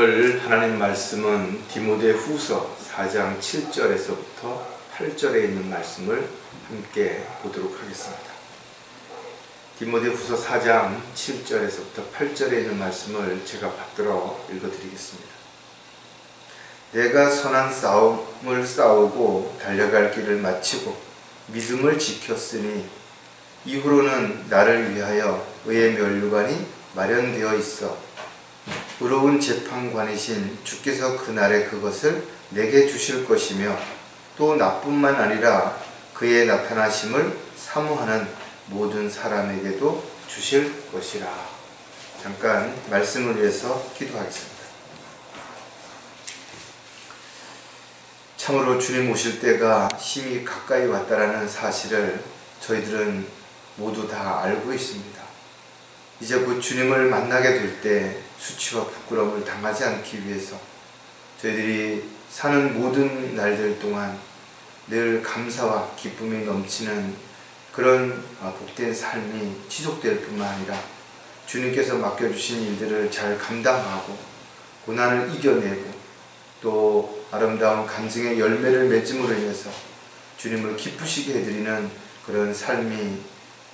오늘 하나님 말씀은 디모데후서 4장 7절에서부터 8절에 있는 말씀을 함께 보도록 하겠습니다. 디모데후서 4장 7절에서부터 8절에 있는 말씀을 제가 받들어 읽어드리겠습니다. 내가 선한 싸움을 싸우고 달려갈 길을 마치고 믿음을 지켰으니 이후로는 나를 위하여 의의 면류관이 마련되어 있어 의로운 재판관이신 주께서 그날에 그것을 내게 주실 것이며 또 나뿐만 아니라 그의 나타나심을 사모하는 모든 사람에게도 주실 것이라. 잠깐 말씀을 위해서 기도하겠습니다. 참으로 주님 오실 때가 심히 가까이 왔다라는 사실을 저희들은 모두 다 알고 있습니다. 이제 곧 주님을 만나게 될 때 수치와 부끄러움을 당하지 않기 위해서 저희들이 사는 모든 날들 동안 늘 감사와 기쁨이 넘치는 그런 복된 삶이 지속될 뿐만 아니라 주님께서 맡겨주신 일들을 잘 감당하고 고난을 이겨내고 또 아름다운 간증의 열매를 맺음으로 인해서 주님을 기쁘시게 해드리는 그런 삶이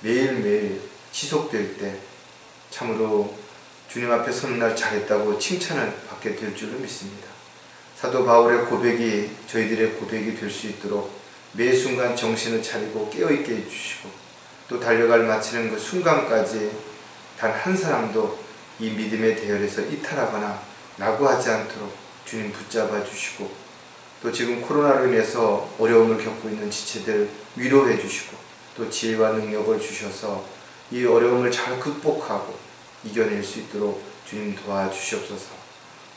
매일매일 지속될 때 참으로 주님 앞에 서는 날 잘했다고 칭찬을 받게 될 줄로 믿습니다. 사도 바울의 고백이 저희들의 고백이 될 수 있도록 매 순간 정신을 차리고 깨어있게 해주시고 또 달려갈 마치는 그 순간까지 단 한 사람도 이 믿음의 대열에서 이탈하거나 낙오하지 않도록 주님 붙잡아 주시고 또 지금 코로나로 인해서 어려움을 겪고 있는 지체들 위로해 주시고 또 지혜와 능력을 주셔서 이 어려움을 잘 극복하고 이겨낼 수 있도록 주님 도와주시옵소서.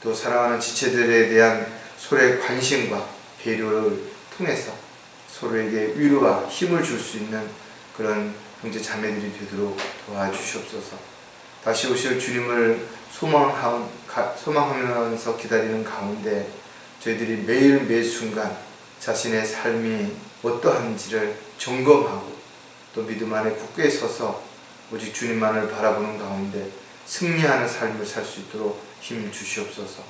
또 사랑하는 지체들에 대한 서로의 관심과 배려를 통해서 서로에게 위로와 힘을 줄 수 있는 그런 형제 자매들이 되도록 도와주시옵소서. 다시 오실 주님을 소망하면서 기다리는 가운데 저희들이 매일 매 순간 자신의 삶이 어떠한지를 점검하고 또 믿음 안에 굳게 서서 오직 주님만을 바라보는 가운데 승리하는 삶을 살 수 있도록 힘 주시옵소서.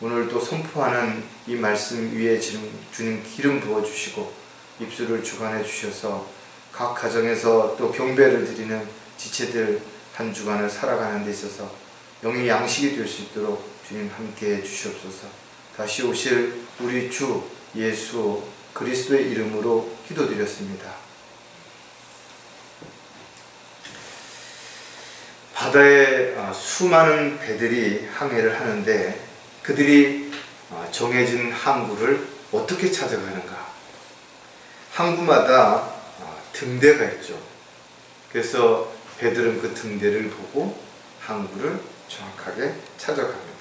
오늘 또 선포하는 이 말씀 위에 주님 기름 부어주시고 입술을 주관해 주셔서 각 가정에서 또 경배를 드리는 지체들 한 주간을 살아가는 데 있어서 영의 양식이 될 수 있도록 주님 함께해 주시옵소서. 다시 오실 우리 주 예수 그리스도의 이름으로 기도드렸습니다. 바다에 수많은 배들이 항해를 하는데 그들이 정해진 항구를 어떻게 찾아가는가? 항구마다 등대가 있죠. 그래서 배들은 그 등대를 보고 항구를 정확하게 찾아갑니다.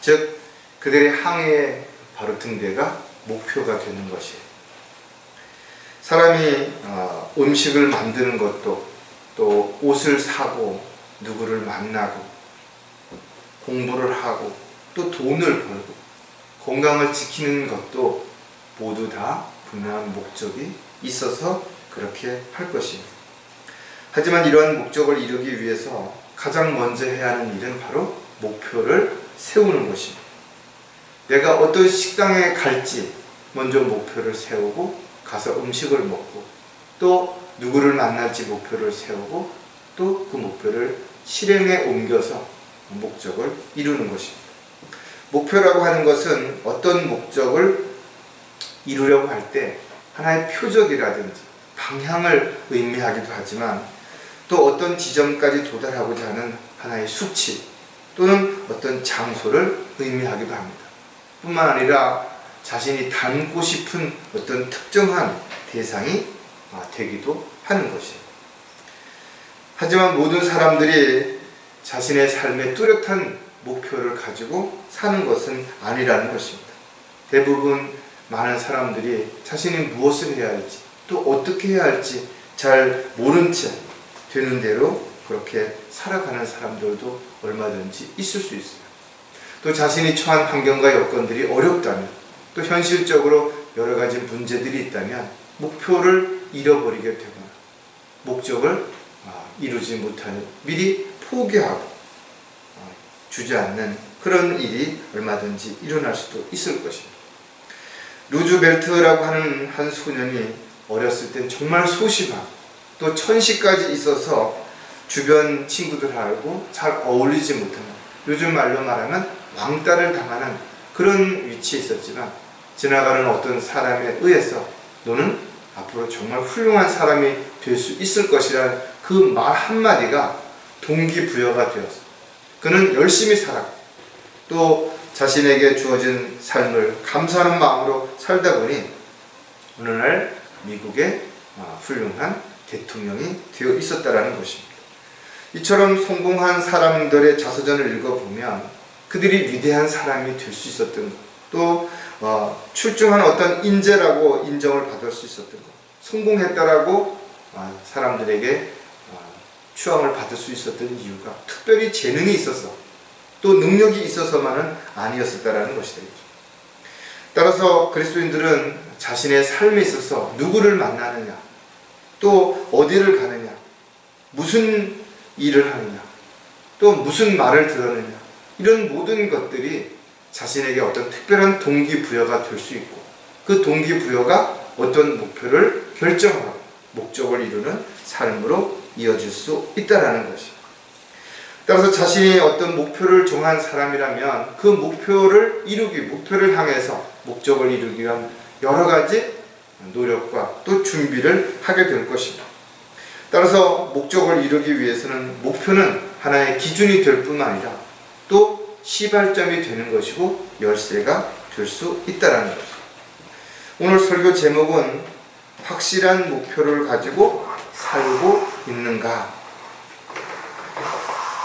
즉 그들의 항해의 바로 등대가 목표가 되는 것이에요. 사람이 음식을 만드는 것도 또 옷을 사고 누구를 만나고 공부를 하고 또 돈을 벌고 건강을 지키는 것도 모두 다 분명한 목적이 있어서 그렇게 할 것입니다. 하지만 이러한 목적을 이루기 위해서 가장 먼저 해야 하는 일은 바로 목표를 세우는 것입니다. 내가 어떤 식당에 갈지 먼저 목표를 세우고 가서 음식을 먹고 또 누구를 만날지 목표를 세우고 또 그 목표를 실행에 옮겨서 목적을 이루는 것입니다. 목표라고 하는 것은 어떤 목적을 이루려고 할 때 하나의 표적이라든지 방향을 의미하기도 하지만 또 어떤 지점까지 도달하고자 하는 하나의 수치 또는 어떤 장소를 의미하기도 합니다. 뿐만 아니라 자신이 닮고 싶은 어떤 특정한 대상이 되기도 하는 것이에요. 하지만 모든 사람들이 자신의 삶에 뚜렷한 목표를 가지고 사는 것은 아니라는 것입니다. 대부분 많은 사람들이 자신이 무엇을 해야 할지 또 어떻게 해야 할지 잘 모른 채 되는 대로 그렇게 살아가는 사람들도 얼마든지 있을 수 있어요. 또 자신이 처한 환경과 여건들이 어렵다면 또 현실적으로 여러 가지 문제들이 있다면 목표를 잃어버리게 되거나 목적을 이루지 못하는 미리 포기하고 주저앉는 그런 일이 얼마든지 일어날 수도 있을 것입니다. 루즈벨트라고 하는 한 소년이 어렸을 땐 정말 소심하고 또 천시까지 있어서 주변 친구들하고 잘 어울리지 못하는, 요즘 말로 말하면 왕따를 당하는 그런 위치에 있었지만, 지나가는 어떤 사람에 의해서 너는 앞으로 정말 훌륭한 사람이 될 수 있을 것이라는 그 말 한마디가 동기부여가 되어서 그는 열심히 살았고 또 자신에게 주어진 삶을 감사하는 마음으로 살다 보니 오늘날 미국의 훌륭한 대통령이 되어 있었다라는 것입니다. 이처럼 성공한 사람들의 자서전을 읽어보면 그들이 위대한 사람이 될 수 있었던 것, 또 출중한 어떤 인재라고 인정을 받을 수 있었던 것, 성공했다라고 사람들에게 추앙을 받을 수 있었던 이유가 특별히 재능이 있어서 또 능력이 있어서만은 아니었었다라는 것이다. 따라서 그리스도인들은 자신의 삶에 있어서 누구를 만나느냐, 또 어디를 가느냐, 무슨 일을 하느냐, 또 무슨 말을 들었느냐, 이런 모든 것들이 자신에게 어떤 특별한 동기부여가 될 수 있고, 그 동기부여가 어떤 목표를 결정하고 목적을 이루는 삶으로 이어질 수 있다는 것입니다. 따라서 자신이 어떤 목표를 정한 사람이라면 그 목표를 향해서 목적을 이루기 위한 여러 가지 노력과 또 준비를 하게 될 것입니다. 따라서 목적을 이루기 위해서는 목표는 하나의 기준이 될 뿐만 아니라 또 시발점이 되는 것이고 열쇠가 될 수 있다는 것입니다. 오늘 설교 제목은 확실한 목표를 가지고 살고 있는가?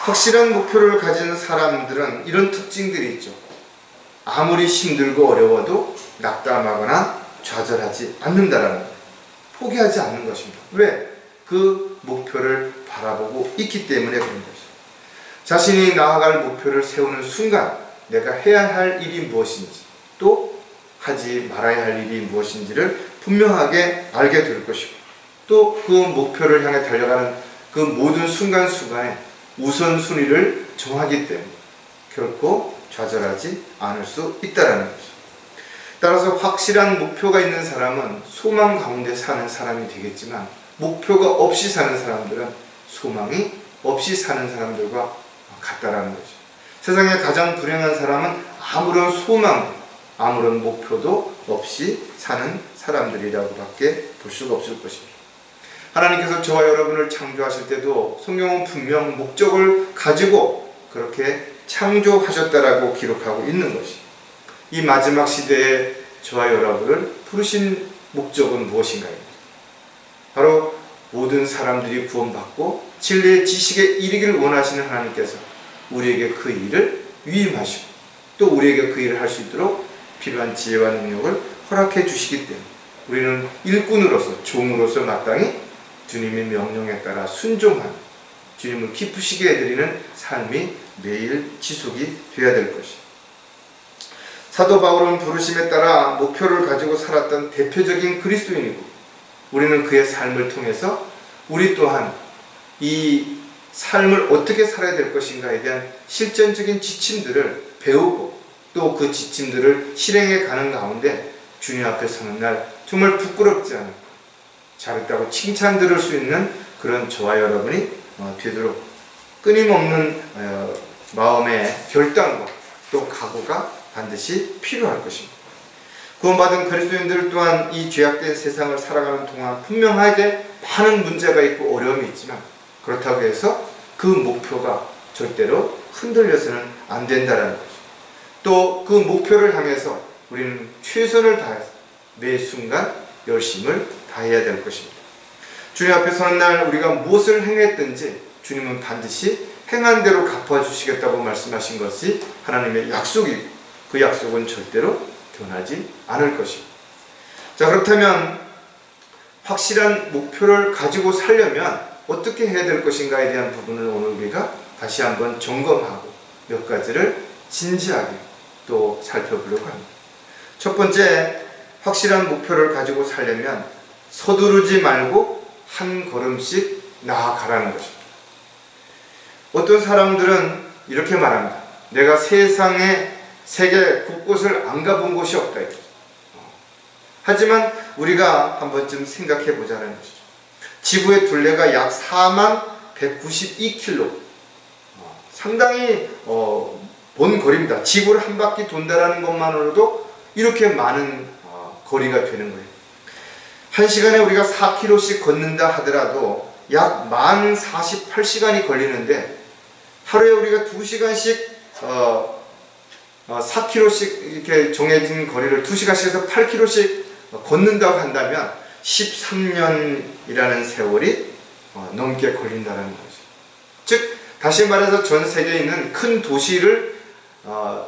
확실한 목표를 가진 사람들은 이런 특징들이 있죠. 아무리 힘들고 어려워도 낙담하거나 좌절하지 않는다라는 것, 포기하지 않는 것입니다. 왜? 그 목표를 바라보고 있기 때문에 그런 것입니다. 자신이 나아갈 목표를 세우는 순간 내가 해야 할 일이 무엇인지 또 하지 말아야 할 일이 무엇인지를 분명하게 알게 될 것이고, 또 그 목표를 향해 달려가는 그 모든 순간순간에 우선순위를 정하기 때문에 결코 좌절하지 않을 수 있다는 것이죠. 따라서 확실한 목표가 있는 사람은 소망 가운데 사는 사람이 되겠지만, 목표가 없이 사는 사람들은 소망이 없이 사는 사람들과 같다라는 거죠. 세상에 가장 불행한 사람은 아무런 소망, 아무런 목표도 없이 사는 사람들이라고밖에 볼 수가 없을 것입니다. 하나님께서 저와 여러분을 창조하실 때도 성경은 분명 목적을 가지고 그렇게 창조하셨다라고 기록하고 있는 것이, 이 마지막 시대에 저와 여러분을 부르신 목적은 무엇인가요? 바로 모든 사람들이 구원받고 진리의 지식에 이르기를 원하시는 하나님께서 우리에게 그 일을 위임하시고 또 우리에게 그 일을 할 수 있도록 필요한 지혜와 능력을 허락해 주시기 때문에 우리는 일꾼으로서, 종으로서 마땅히 주님의 명령에 따라 순종하는, 주님을 기쁘시게 해드리는 삶이 매일 지속이 되어야 될 것입니다. 사도 바울은 부르심에 따라 목표를 가지고 살았던 대표적인 그리스도인이고, 우리는 그의 삶을 통해서 우리 또한 이 삶을 어떻게 살아야 될 것인가에 대한 실전적인 지침들을 배우고 또 그 지침들을 실행해 가는 가운데 주님 앞에 서는 날 정말 부끄럽지 않은, 잘했다고 칭찬 들을 수 있는 그런 저와 여러분이 되도록 끊임없는 마음의 결단과 또 각오가 반드시 필요할 것입니다. 구원받은 그리스도인들 또한 이 죄악된 세상을 살아가는 동안 분명하게 많은 문제가 있고 어려움이 있지만, 그렇다고 해서 그 목표가 절대로 흔들려서는 안 된다는 것입니다. 또 그 목표를 향해서 우리는 최선을 다해서 매 순간 열심을 다해야 될 것입니다. 주님 앞에 서는 날 우리가 무엇을 행했든지 주님은 반드시 행한 대로 갚아주시겠다고 말씀하신 것이 하나님의 약속이고, 그 약속은 절대로 변하지 않을 것입니다. 자, 그렇다면 확실한 목표를 가지고 살려면 어떻게 해야 될 것인가에 대한 부분을 오늘 우리가 다시 한번 점검하고 몇 가지를 진지하게 또 살펴보려고 합니다. 첫 번째, 확실한 목표를 가지고 살려면 서두르지 말고 한 걸음씩 나아가라는 것입니다. 어떤 사람들은 이렇게 말합니다. 내가 세상의 세계 곳곳을 안 가본 곳이 없다. 하지만 우리가 한 번쯤 생각해 보자는 것이죠. 지구의 둘레가 약 4192km, 상당히 먼 거리입니다. 지구를 한 바퀴 돈다라는 것만으로도 이렇게 많은 거리가 되는 거예요. 한 시간에 우리가 4km씩 걷는다 하더라도 약 1048시간이 걸리는데, 하루에 우리가 2시간씩 4km씩 이렇게 정해진 거리를 2시간씩 해서 8km씩 걷는다고 한다면 13년이라는 세월이 넘게 걸린다는 거죠. 즉 다시 말해서 전 세계에 있는 큰 도시를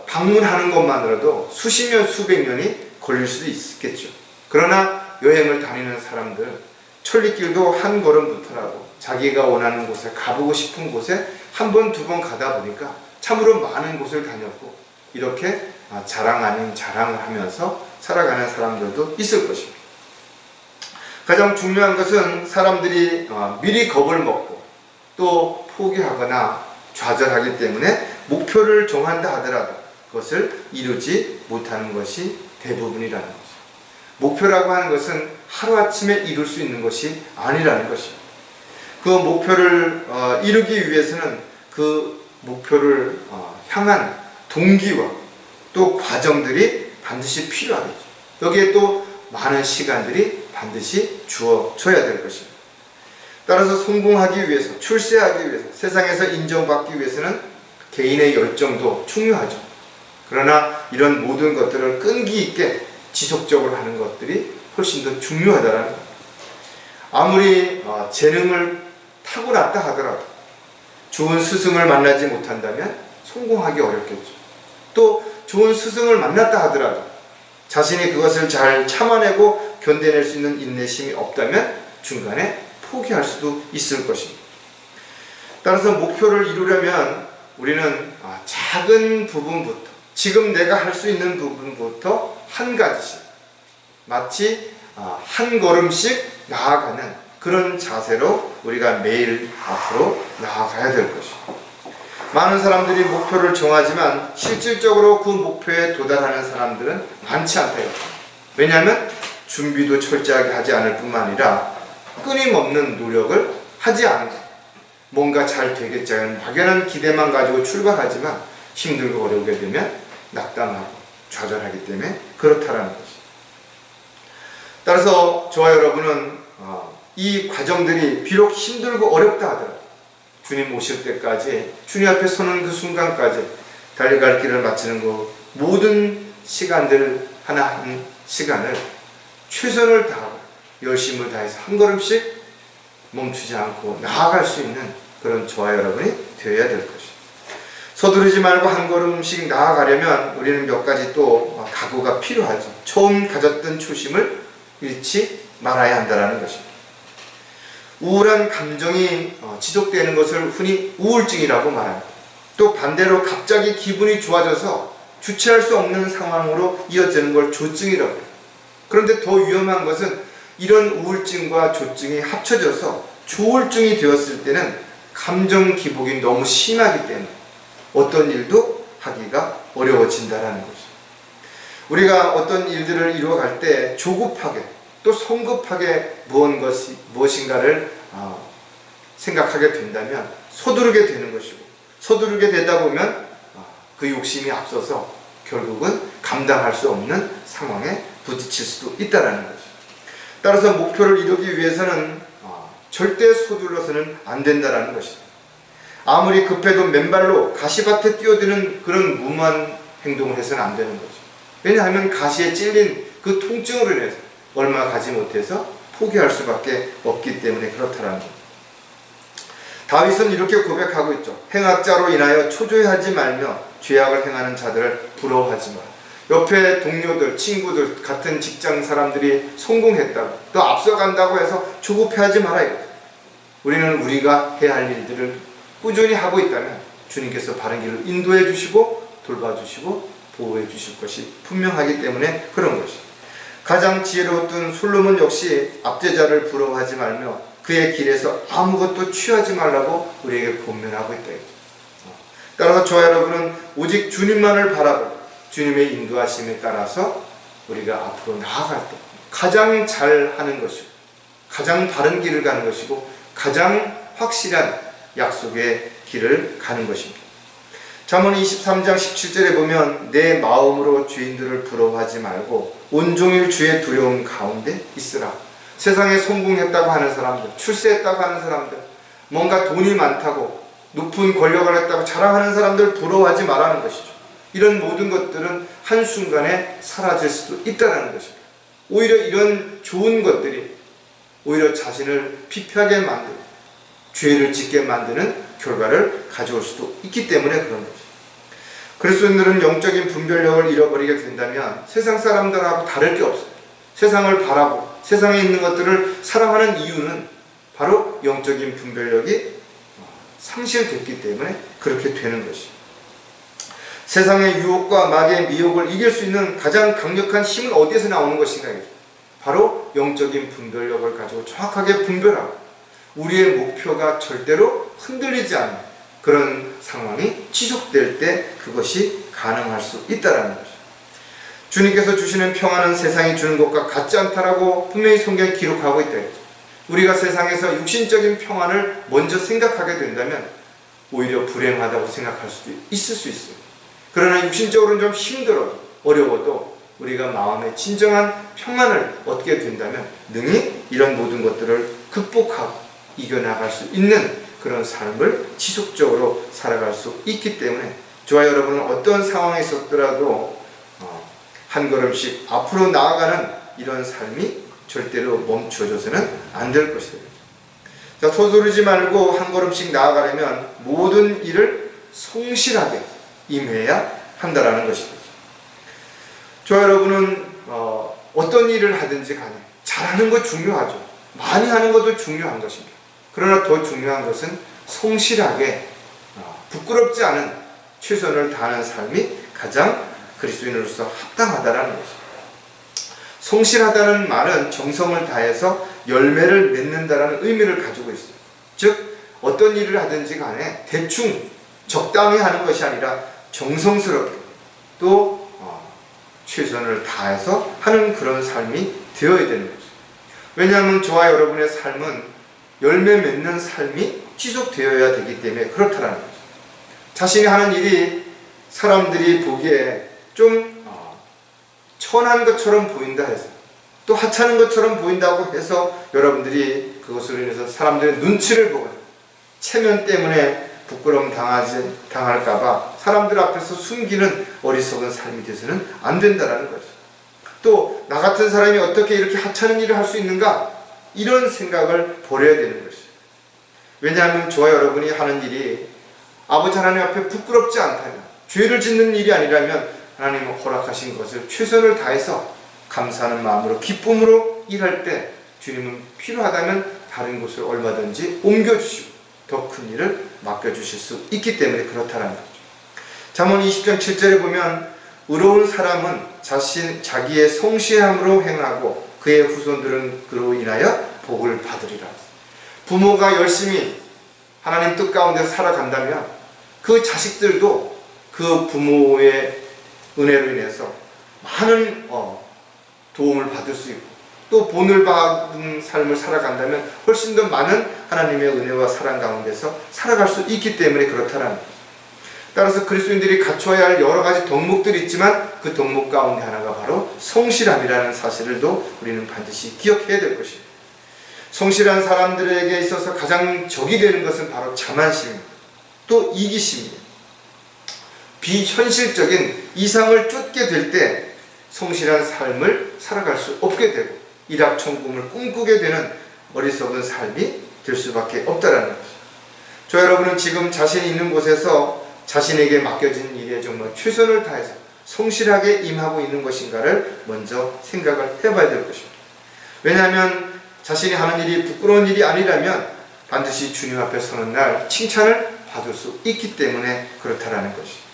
방문하는 것만으로도 수십 년, 수백 년이 걸릴 수도 있겠죠. 그러나 여행을 다니는 사람들, 천리길도 한 걸음부터라도 자기가 원하는 곳에, 가보고 싶은 곳에 한 번, 두 번 가다 보니까 참으로 많은 곳을 다녔고, 이렇게 자랑 아닌 자랑을 하면서 살아가는 사람들도 있을 것입니다. 가장 중요한 것은 사람들이 미리 겁을 먹고 또 포기하거나 좌절하기 때문에 목표를 정한다 하더라도 그것을 이루지 못하는 것이 대부분이라는 것입니다. 목표라고 하는 것은 하루아침에 이룰 수 있는 것이 아니라는 것입니다. 그 목표를 이루기 위해서는 그 목표를 향한 동기와 또 과정들이 반드시 필요하겠죠. 여기에 또 많은 시간들이 반드시 주어져야 될 것입니다. 따라서 성공하기 위해서, 출세하기 위해서, 세상에서 인정받기 위해서는 개인의 열정도 중요하죠. 그러나 이런 모든 것들을 끈기 있게 지속적으로 하는 것들이 훨씬 더 중요하다는 겁니다. 아무리 재능을 타고났다 하더라도 좋은 스승을 만나지 못한다면 성공하기 어렵겠죠. 또 좋은 스승을 만났다 하더라도 자신이 그것을 잘 참아내고 견뎌낼 수 있는 인내심이 없다면 중간에 포기할 수도 있을 것입니다. 따라서 목표를 이루려면 우리는 작은 부분부터, 지금 내가 할 수 있는 부분부터 한 가지씩, 마치 한 걸음씩 나아가는 그런 자세로 우리가 매일 앞으로 나아가야 될 것입니다. 많은 사람들이 목표를 정하지만 실질적으로 그 목표에 도달하는 사람들은 많지 않다. 왜냐하면 준비도 철저하게 하지 않을 뿐만 아니라 끊임없는 노력을 하지 않고 뭔가 잘 되겠지 하는 막연한 기대만 가지고 출발하지만 힘들고 어려우게 되면 낙담하고 좌절하기 때문에 그렇다라는 것입니다. 따라서 저와 여러분은 이 과정들이 비록 힘들고 어렵다 하더라도 주님 오실 때까지, 주님 앞에 서는 그 순간까지 달려갈 길을 마치는 그 모든 시간들, 하나 한 시간을 최선을 다하고 열심을 다해서 한 걸음씩 멈추지 않고 나아갈 수 있는 그런 저와 여러분이 되어야 될 것입니다. 서두르지 말고 한 걸음씩 나아가려면 우리는 몇 가지 또 각오가 필요하죠. 처음 가졌던 초심을 잃지 말아야 한다는 것입니다. 우울한 감정이 지속되는 것을 흔히 우울증이라고 말합니다. 또 반대로 갑자기 기분이 좋아져서 주체할 수 없는 상황으로 이어지는 걸 조증이라고 해요. 그런데 더 위험한 것은 이런 우울증과 조증이 합쳐져서 조울증이 되었을 때는 감정 기복이 너무 심하기 때문에 어떤 일도 하기가 어려워진다는 것이죠. 우리가 어떤 일들을 이루어갈 때 조급하게 또 성급하게 무엇인가를 생각하게 된다면 서두르게 되는 것이고, 서두르게 되다 보면 그 욕심이 앞서서 결국은 감당할 수 없는 상황에 부딪힐 수도 있다는 것이죠. 따라서 목표를 이루기 위해서는 절대 서둘러서는 안 된다는 것이죠. 아무리 급해도 맨발로 가시밭에 뛰어드는 그런 무모한 행동을 해서는 안 되는 거죠. 왜냐하면 가시에 찔린 그 통증으로 인해서 얼마 가지 못해서 포기할 수밖에 없기 때문에 그렇다는 겁니다. 다윗은 이렇게 고백하고 있죠. 행악자로 인하여 초조해하지 말며 죄악을 행하는 자들을 부러워하지 마. 옆에 동료들, 친구들, 같은 직장 사람들이 성공했다고 또 앞서간다고 해서 조급해하지 마라 이거죠. 우리는 우리가 해야 할 일들을 꾸준히 하고 있다면 주님께서 바른 길을 인도해 주시고 돌봐주시고 보호해 주실 것이 분명하기 때문에 그런 것이죠. 가장 지혜로웠던 솔로몬 역시 압제자를 부러워하지 말며 그의 길에서 아무것도 취하지 말라고 우리에게 권면하고 있다. 따라서 저와 여러분은 오직 주님만을 바라보고 주님의 인도하심에 따라서 우리가 앞으로 나아갈 때 가장 잘하는 것이고 가장 바른 길을 가는 것이고 가장 확실한 약속의 길을 가는 것입니다. 잠언 23장 17절에 보면 내 마음으로 죄인들을 부러워하지 말고 온종일 주의 두려움 가운데 있으라. 세상에 성공했다고 하는 사람들, 출세했다고 하는 사람들, 뭔가 돈이 많다고 높은 권력을 했다고 자랑하는 사람들 부러워하지 말라는 것이죠. 이런 모든 것들은 한순간에 사라질 수도 있다는 것입니다. 오히려 이런 좋은 것들이 오히려 자신을 피폐하게 만들고 죄를 짓게 만드는 결과를 가져올 수도 있기 때문에 그런 것입니다. 그리스도인들은 영적인 분별력을 잃어버리게 된다면 세상 사람들하고 다를 게 없어요. 세상을 바라보고 세상에 있는 것들을 사랑하는 이유는 바로 영적인 분별력이 상실됐기 때문에 그렇게 되는 것이죠. 세상의 유혹과 마귀의 미혹을 이길 수 있는 가장 강력한 힘은 어디에서 나오는 것인가? 바로 영적인 분별력을 가지고 정확하게 분별하고 우리의 목표가 절대로 흔들리지 않는 그런 상황이 지속될 때 그것이 가능할 수 있다는 것이죠. 주님께서 주시는 평안은 세상이 주는 것과 같지 않다라고 분명히 성경에 기록하고 있다. 우리가 세상에서 육신적인 평안을 먼저 생각하게 된다면 오히려 불행하다고 생각할 수도 있을 수 있어요. 그러나 육신적으로는 좀 힘들어도 어려워도 우리가 마음의 진정한 평안을 얻게 된다면 능히 이런 모든 것들을 극복하고 이겨나갈 수 있는 그런 삶을 지속적으로 살아갈 수 있기 때문에 저와 여러분은 어떤 상황에 있었더라도 한 걸음씩 앞으로 나아가는 이런 삶이 절대로 멈춰져서는 안 될 것이다. 자, 서두르지 말고 한 걸음씩 나아가려면 모든 일을 성실하게 임해야 한다라는 것이다. 저와 여러분은 어떤 일을 하든지 간에 잘하는 것 중요하죠. 많이 하는 것도 중요한 것입니다. 그러나 더 중요한 것은 성실하게 부끄럽지 않은 최선을 다하는 삶이 가장 그리스도인으로서 합당하다라는 것입니다. 성실하다는 말은 정성을 다해서 열매를 맺는다라는 의미를 가지고 있어요. 즉 어떤 일을 하든지 간에 대충 적당히 하는 것이 아니라 정성스럽게 또 최선을 다해서 하는 그런 삶이 되어야 되는 거죠. 왜냐하면 저와 여러분의 삶은 열매 맺는 삶이 지속되어야 되기 때문에 그렇다는 거죠. 자신이 하는 일이 사람들이 보기에 좀 천한 것처럼 보인다 해서 또 하찮은 것처럼 보인다고 해서 여러분들이 그것으로 인해서 사람들의 눈치를 보거나 체면 때문에 부끄러움 당할까봐 사람들 앞에서 숨기는 어리석은 삶이 돼서는 안 된다는 거죠. 또 나 같은 사람이 어떻게 이렇게 하찮은 일을 할 수 있는가? 이런 생각을 버려야 되는 것이죠. 왜냐하면 저와 여러분이 하는 일이 아버지 하나님 앞에 부끄럽지 않다면 죄를 짓는 일이 아니라면 하나님은 허락하신 것을 최선을 다해서 감사하는 마음으로 기쁨으로 일할 때 주님은 필요하다면 다른 곳을 얼마든지 옮겨주시고 더 큰 일을 맡겨주실 수 있기 때문에 그렇다는 거죠. 잠언 20장 7절에 보면 의로운 사람은 자기의 성실함으로 행하고 그의 후손들은 그로 인하여 복을 받으리라. 부모가 열심히 하나님 뜻 가운데 살아간다면 그 자식들도 그 부모의 은혜로 인해서 많은 도움을 받을 수 있고 또 본을 받은 삶을 살아간다면 훨씬 더 많은 하나님의 은혜와 사랑 가운데서 살아갈 수 있기 때문에 그렇다는 거죠. 따라서 그리스도인들이 갖춰야 할 여러 가지 덕목들이 있지만 그 덕목 가운데 하나가 바로 성실함이라는 사실을도 우리는 반드시 기억해야 될 것입니다. 성실한 사람들에게 있어서 가장 적이 되는 것은 바로 자만심입니다. 또 이기심입니다. 비현실적인 이상을 쫓게 될 때 성실한 삶을 살아갈 수 없게 되고 일확천금을 꿈꾸게 되는 어리석은 삶이 될 수밖에 없다는 것이죠. 저 여러분은 지금 자신이 있는 곳에서 자신에게 맡겨진 일에 정말 최선을 다해서 성실하게 임하고 있는 것인가를 먼저 생각을 해봐야 될 것입니다. 왜냐하면 자신이 하는 일이 부끄러운 일이 아니라면 반드시 주님 앞에 서는 날 칭찬을 받을 수 있기 때문에 그렇다라는 것이죠.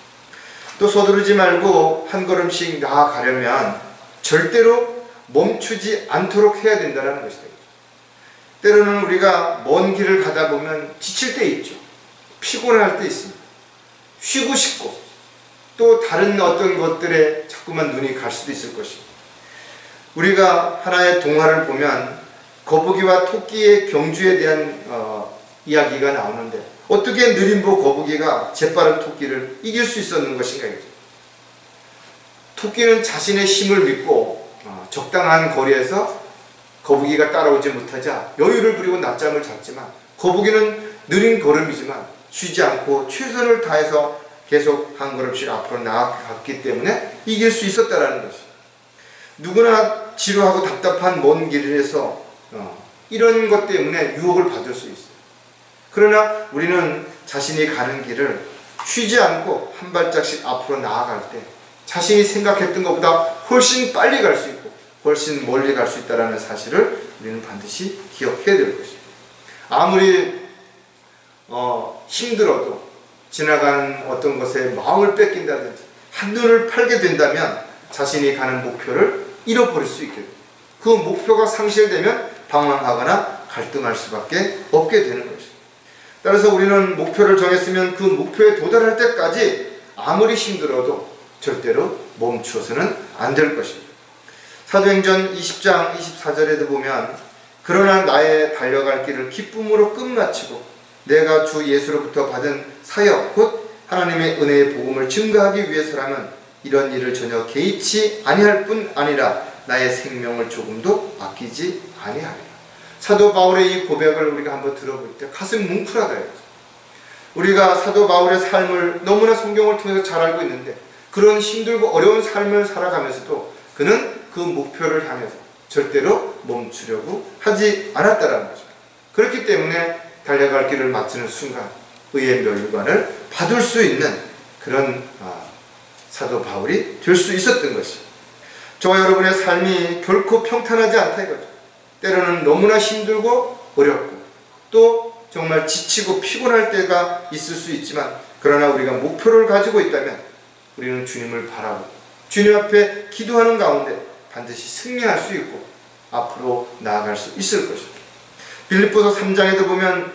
또 서두르지 말고 한 걸음씩 나아가려면 절대로 멈추지 않도록 해야 된다는 것이다. 때로는 우리가 먼 길을 가다 보면 지칠 때 있죠. 피곤할 때 있습니다. 쉬고 싶고 또 다른 어떤 것들에 자꾸만 눈이 갈 수도 있을 것입니다. 우리가 하나의 동화를 보면 거북이와 토끼의 경주에 대한 이야기가 나오는데 어떻게 느림보 거북이가 재빠른 토끼를 이길 수 있었는 것인가. 토끼는 자신의 힘을 믿고 적당한 거리에서 거북이가 따라오지 못하자 여유를 부리고 낮잠을 잤지만 거북이는 느린 걸음이지만 쉬지 않고 최선을 다해서 계속 한 걸음씩 앞으로 나아갔기 때문에 이길 수 있었다라는 것이. 누구나 지루하고 답답한 먼 길에서 이런 것 때문에 유혹을 받을 수 있어요. 그러나 우리는 자신이 가는 길을 쉬지 않고 한 발짝씩 앞으로 나아갈 때 자신이 생각했던 것보다 훨씬 빨리 갈 수 있고 훨씬 멀리 갈 수 있다는 사실을 우리는 반드시 기억해야 될 것입니다. 아무리 힘들어도 지나가는 어떤 것에 마음을 뺏긴다든지 한눈을 팔게 된다면 자신이 가는 목표를 잃어버릴 수 있게 됩니다. 그 목표가 상실되면 방황하거나 갈등할 수밖에 없게 되는 것입니다. 따라서 우리는 목표를 정했으면 그 목표에 도달할 때까지 아무리 힘들어도 절대로 멈추어서는 안 될 것입니다. 사도행전 20장 24절에도 보면 그러나 나의 달려갈 길을 기쁨으로 끝마치고 내가 주 예수로부터 받은 사역 곧 하나님의 은혜의 복음을 증거하기 위해서라면 이런 일을 전혀 개의치 아니할 뿐 아니라 나의 생명을 조금도 아끼지 아니하리라. 사도 바울의 이 고백을 우리가 한번 들어볼 때 가슴 뭉클하다. 우리가 사도 바울의 삶을 너무나 성경을 통해서 잘 알고 있는데 그런 힘들고 어려운 삶을 살아가면서도 그는 그 목표를 향해서 절대로 멈추려고 하지 않았다는 것입니다. 그렇기 때문에 달려갈 길을 마치는 순간 의의 멸관을 받을 수 있는 그런 사도 바울이 될 수 있었던 것입니다. 저와 여러분의 삶이 결코 평탄하지 않다 이거죠. 때로는 너무나 힘들고 어렵고 또 정말 지치고 피곤할 때가 있을 수 있지만 그러나 우리가 목표를 가지고 있다면 우리는 주님을 바라고 주님 앞에 기도하는 가운데 반드시 승리할 수 있고 앞으로 나아갈 수 있을 것입니다. 빌립보서 3장에도 보면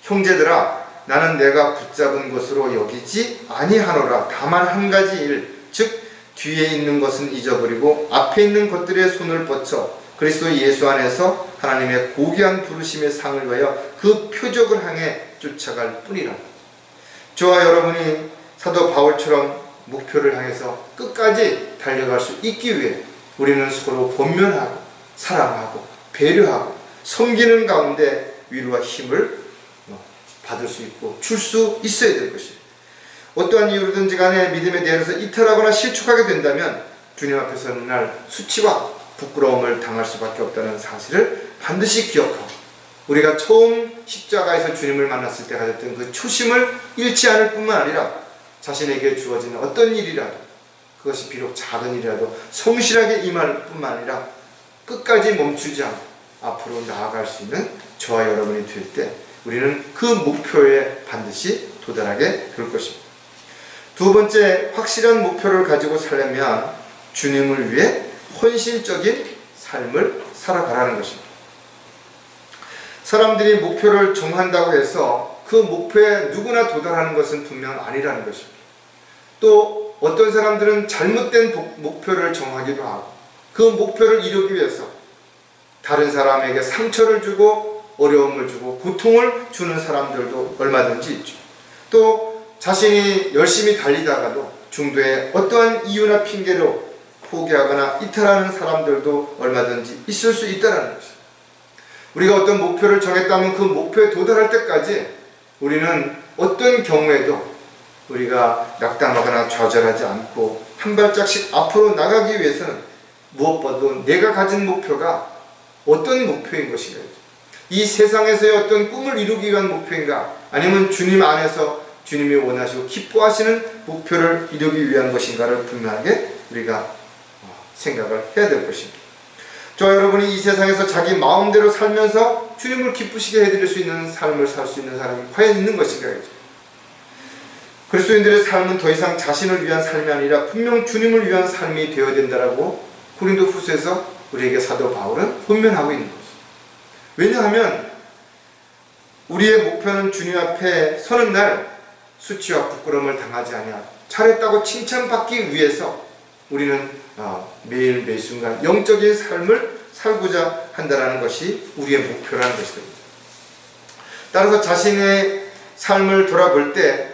형제들아 나는 내가 붙잡은 것으로 여기지 아니하노라. 다만 한 가지 일 즉 뒤에 있는 것은 잊어버리고 앞에 있는 것들에 손을 뻗쳐 그리스도 예수 안에서 하나님의 고귀한 부르심의 상을 위하여 그 표적을 향해 쫓아갈 뿐이라. 저와 여러분이 사도 바울처럼 목표를 향해서 끝까지 달려갈 수 있기 위해 우리는 서로 권면하고 사랑하고 배려하고 섬기는 가운데 위로와 힘을 받을 수 있고 줄 수 있어야 될 것입니다. 어떠한 이유로든지 간에 믿음에 대해서 이탈하거나 실축하게 된다면 주님 앞에서 날 수치와 부끄러움을 당할 수밖에 없다는 사실을 반드시 기억하고 우리가 처음 십자가에서 주님을 만났을 때 가졌던 그 초심을 잃지 않을 뿐만 아니라 자신에게 주어지는 어떤 일이라도 그것이 비록 작은 일이라도 성실하게 임할 뿐만 아니라 끝까지 멈추지 않고 앞으로 나아갈 수 있는 저와 여러분이 될 때 우리는 그 목표에 반드시 도달하게 될 것입니다. 두 번째, 확실한 목표를 가지고 살려면 주님을 위해 헌신적인 삶을 살아가라는 것입니다. 사람들이 목표를 정한다고 해서 그 목표에 누구나 도달하는 것은 분명 아니라는 것입니다. 또 어떤 사람들은 잘못된 목표를 정하기도 하고 그 목표를 이루기 위해서 다른 사람에게 상처를 주고 어려움을 주고 고통을 주는 사람들도 얼마든지 있죠. 또 자신이 열심히 달리다가도 중도에 어떠한 이유나 핑계로 포기하거나 이탈하는 사람들도 얼마든지 있을 수 있다는 것입니다. 우리가 어떤 목표를 정했다면 그 목표에 도달할 때까지 우리는 어떤 경우에도 우리가 낙담하거나 좌절하지 않고 한 발짝씩 앞으로 나가기 위해서는 무엇보다도 내가 가진 목표가 어떤 목표인 것인가, 이 세상에서의 어떤 꿈을 이루기 위한 목표인가, 아니면 주님 안에서 주님이 원하시고 기뻐하시는 목표를 이루기 위한 것인가를 분명하게 우리가 생각을 해야 될 것입니다. 저와 여러분이 이 세상에서 자기 마음대로 살면서 주님을 기쁘시게 해드릴 수 있는 삶을 살 수 있는 사람이 과연 있는 것인가. 그리스도인들의 삶은 더 이상 자신을 위한 삶이 아니라 분명 주님을 위한 삶이 되어야 된다라고 고린도 후서에서 우리에게 사도 바울은 권면하고 있는 것입니다. 왜냐하면 우리의 목표는 주님 앞에 서는 날 수치와 부끄러움을 당하지 아니하고 잘했다고 칭찬받기 위해서 우리는 매일 매순간 영적인 삶을 살고자 한다는 것이 우리의 목표라는 것이 됩니다. 따라서 자신의 삶을 돌아볼 때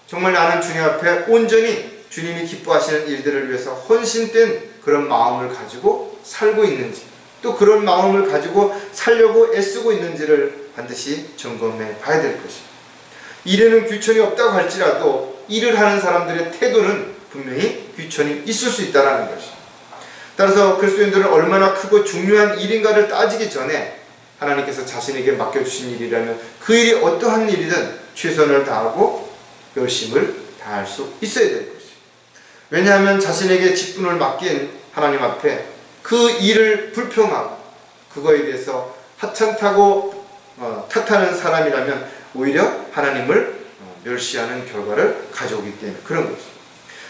정말 나는 주님 앞에 온전히 주님이 기뻐하시는 일들을 위해서 헌신된 그런 마음을 가지고 살고 있는지, 또 그런 마음을 가지고 살려고 애쓰고 있는지를 반드시 점검해 봐야 될 것입니다. 일에는 귀천이 없다고 할지라도 일을 하는 사람들의 태도는 분명히 귀천이 있을 수 있다는 것입니다. 따라서 그리스도인들은 얼마나 크고 중요한 일인가를 따지기 전에 하나님께서 자신에게 맡겨주신 일이라면 그 일이 어떠한 일이든 최선을 다하고 열심을 다할 수 있어야 될 것입니다. 왜냐하면 자신에게 직분을 맡긴 하나님 앞에 그 일을 불평하고 그거에 대해서 하찮다고 탓하는 사람이라면 오히려 하나님을 멸시하는 결과를 가져오기 때문에 그런 것입니다.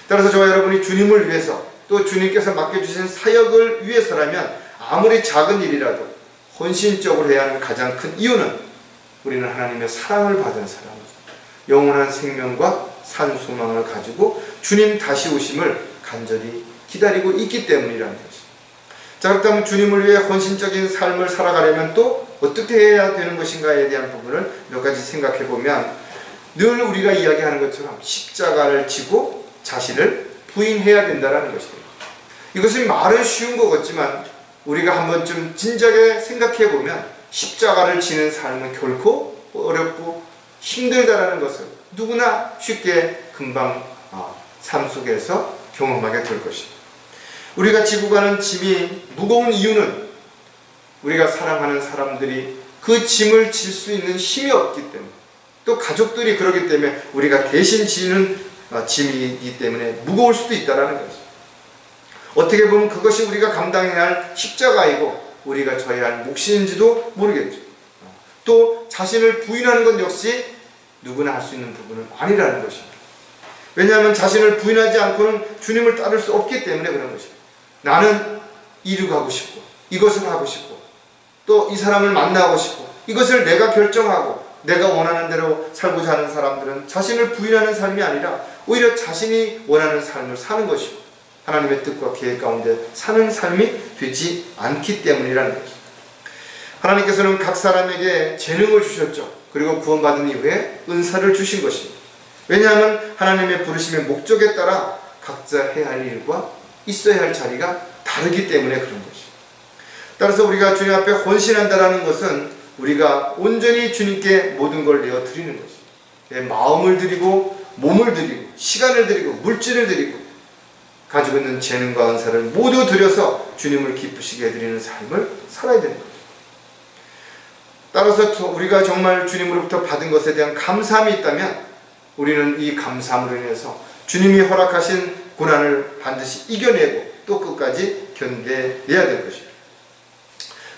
따라서 저와 여러분이 주님을 위해서 또 주님께서 맡겨주신 사역을 위해서라면 아무리 작은 일이라도 헌신적으로 해야 하는 가장 큰 이유는 우리는 하나님의 사랑을 받은 사람으로 영원한 생명과 산 소망을 가지고 주님 다시 오심을 간절히 기다리고 있기 때문이라는 것입니다. 자, 그렇다면 주님을 위해 헌신적인 삶을 살아가려면 또 어떻게 해야 되는 것인가에 대한 부분을 몇 가지 생각해 보면 늘 우리가 이야기하는 것처럼 십자가를 지고 자신을 부인해야 된다는 것입니다. 이것은 말은 쉬운 것 같지만 우리가 한 번쯤 진작에 생각해 보면 십자가를 지는 삶은 결코 어렵고 힘들다라는 것을 누구나 쉽게 금방 삶 속에서 경험하게 될 것입니다. 우리가 지고 가는 짐이 무거운 이유는 우리가 사랑하는 사람들이 그 짐을 질 수 있는 힘이 없기 때문에, 또 가족들이 그러기 때문에 우리가 대신 지는 짐이기 때문에 무거울 수도 있다는 것입니다. 어떻게 보면 그것이 우리가 감당해야 할 십자가이고 우리가 져야 할 몫인지도 모르겠죠. 또 자신을 부인하는 것 역시 누구나 할 수 있는 부분은 아니라는 것입니다. 왜냐하면 자신을 부인하지 않고는 주님을 따를 수 없기 때문에 그런 것입니다. 나는 이를 가고 싶고 이것을 하고 싶고 또 이 사람을 만나고 싶고 이것을 내가 결정하고 내가 원하는 대로 살고자 하는 사람들은 자신을 부인하는 삶이 아니라 오히려 자신이 원하는 삶을 사는 것이고 하나님의 뜻과 계획 가운데 사는 삶이 되지 않기 때문이라는 것입니다. 하나님께서는 각 사람에게 재능을 주셨죠. 그리고 구원받은 이후에 은사를 주신 것입니다. 왜냐하면 하나님의 부르심의 목적에 따라 각자 해야 할 일과 있어야 할 자리가 다르기 때문에 그런 것입니다. 따라서 우리가 주님 앞에 헌신한다는 것은 우리가 온전히 주님께 모든 걸 내어드리는 것입니다. 마음을 드리고 몸을 드리고 시간을 드리고 물질을 드리고 가지고 있는 재능과 은사를 모두 드려서 주님을 기쁘시게 해드리는 삶을 살아야 되는 것입니다. 따라서 우리가 정말 주님으로부터 받은 것에 대한 감사함이 있다면 우리는 이 감사함으로 인해서 주님이 허락하신 고난을 반드시 이겨내고 또 끝까지 견뎌내야 될 것입니다.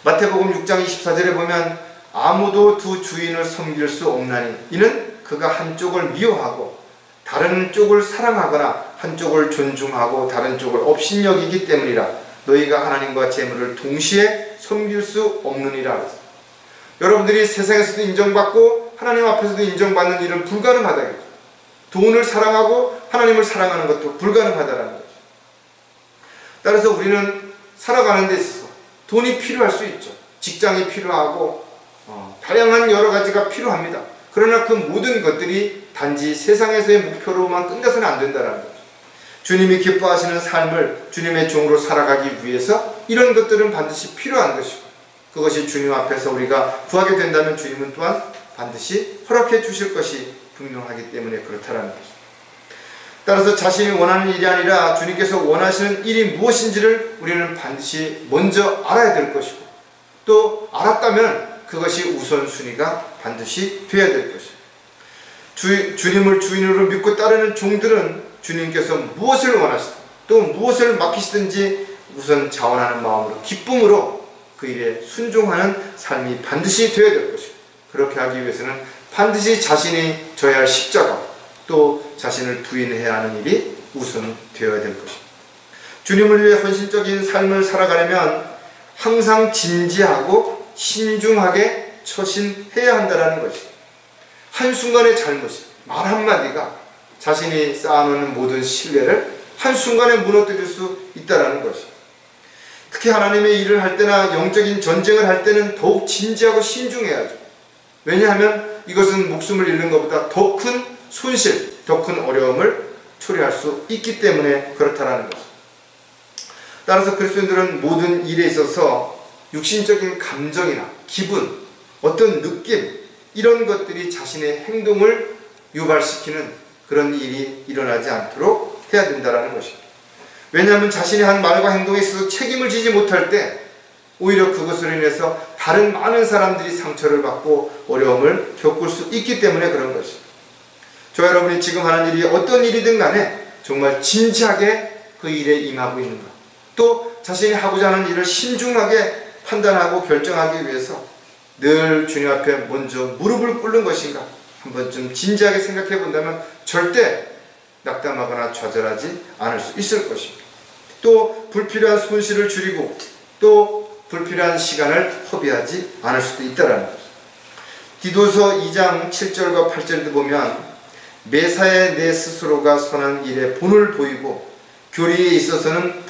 마태복음 6장 24절에 보면 아무도 두 주인을 섬길 수 없나니 이는 그가 한쪽을 미워하고 다른 쪽을 사랑하거나 한쪽을 존중하고 다른 쪽을 업신여기기 때문이라. 너희가 하나님과 재물을 동시에 섬길 수 없느니라. 여러분들이 세상에서도 인정받고 하나님 앞에서도 인정받는 일은 불가능하다겠죠. 돈을 사랑하고 하나님을 사랑하는 것도 불가능하다는 거죠. 따라서 우리는 살아가는 데 있어서 돈이 필요할 수 있죠. 직장이 필요하고 다양한 여러 가지가 필요합니다. 그러나 그 모든 것들이 단지 세상에서의 목표로만 끝나서는 안 된다는 거죠. 주님이 기뻐하시는 삶을 주님의 종으로 살아가기 위해서 이런 것들은 반드시 필요한 것이고 그것이 주님 앞에서 우리가 구하게 된다면 주님은 또한 반드시 허락해 주실 것이 분명하기 때문에 그렇다는 것입니다. 따라서 자신이 원하는 일이 아니라 주님께서 원하시는 일이 무엇인지를 우리는 반드시 먼저 알아야 될 것이고 또 알았다면 그것이 우선순위가 반드시 되어야 될 것입니다. 주님을 주인으로 믿고 따르는 종들은 주님께서 무엇을 원하시든 또 무엇을 맡기시든지 우선 자원하는 마음으로 기쁨으로 그 일에 순종하는 삶이 반드시 되어야 될 것이고 그렇게 하기 위해서는 반드시 자신이 져야 할 십자가 또 자신을 부인해야 하는 일이 우선 되어야 될 것입니다. 주님을 위해 헌신적인 삶을 살아가려면 항상 진지하고 신중하게 처신해야 한다는 것입니다. 한순간의 잘못이 말 한마디가 자신이 쌓아놓는 모든 신뢰를 한순간에 무너뜨릴 수 있다는 것이죠. 특히 하나님의 일을 할 때나 영적인 전쟁을 할 때는 더욱 진지하고 신중해야죠. 왜냐하면 이것은 목숨을 잃는 것보다 더 큰 손실, 더 큰 어려움을 초래할 수 있기 때문에 그렇다는 것이죠. 따라서 그리스도인들은 모든 일에 있어서 육신적인 감정이나 기분, 어떤 느낌, 이런 것들이 자신의 행동을 유발시키는 그런 일이 일어나지 않도록 해야 된다는 것입니다. 왜냐하면 자신이 한 말과 행동에 있어서 책임을 지지 못할 때 오히려 그것으로 인해서 다른 많은 사람들이 상처를 받고 어려움을 겪을 수 있기 때문에 그런 것입니다. 저와 여러분이 지금 하는 일이 어떤 일이든 간에 정말 진지하게 그 일에 임하고 있는가, 또 자신이 하고자 하는 일을 신중하게 판단하고 결정하기 위해서 늘 주님 앞에 먼저 무릎을 꿇는 것인가 한번 좀 진지하게 생각해 본다면 절대 낙담하거나 좌절하지 않을 수 있을 것입니다. 또 불필요한 손실을 줄이고 또 불필요한 시간을 허비하지 않을 수도 있다는 것입니다. 디도서 2장 7절과 8절에도 보면 매사에 내 스스로가 선한 일에 본을 보이고 교리에 있어서는